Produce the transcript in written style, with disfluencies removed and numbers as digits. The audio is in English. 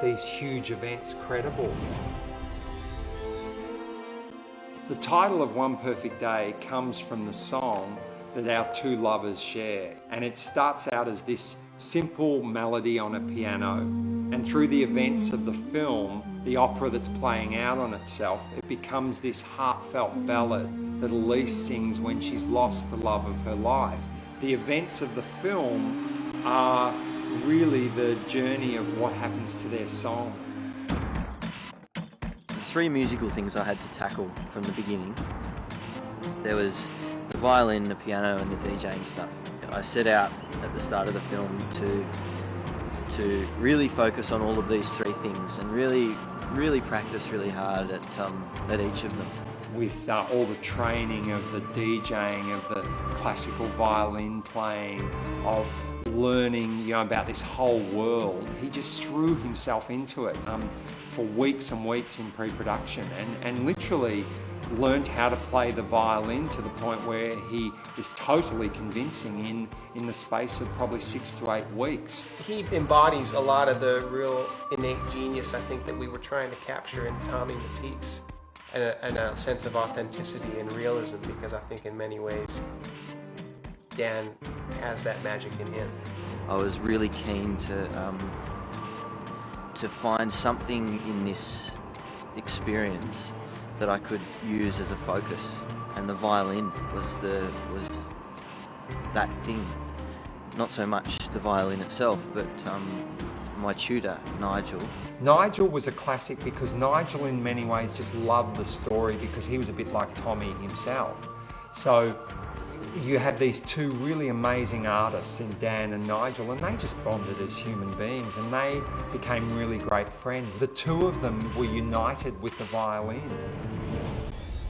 these huge events credible. The title of One Perfect Day comes from the song that our two lovers share, and it starts out as this simple melody on a piano, and through the events of the film, the opera that's playing out on itself, it becomes this heartfelt ballad that Elise sings when she's lost the love of her life. The events of the film are really the journey of what happens to their song. The three musical things I had to tackle from the beginning, there was the violin, the piano and the DJing stuff. I set out at the start of the film to really focus on all of these three things and really practice really hard at each of them. With all the training of the DJing, of the classical violin playing, of learning about this whole world, he just threw himself into it for weeks and weeks in pre-production and literally learned how to play the violin to the point where he is totally convincing in the space of probably 6 to 8 weeks. He embodies a lot of the real innate genius, I think, that we were trying to capture in Tommy Matisse, and a sense of authenticity and realism, because I think in many ways Dan has that magic in him. I was really keen to find something in this experience that I could use as a focus, and the violin was that thing. Not so much the violin itself, but my tutor, Nigel. Nigel was a classic because Nigel in many ways just loved the story because he was a bit like Tommy himself. So you had these two really amazing artists in Dan and Nigel, and they just bonded as human beings and they became really great friends. The two of them were united with the violin.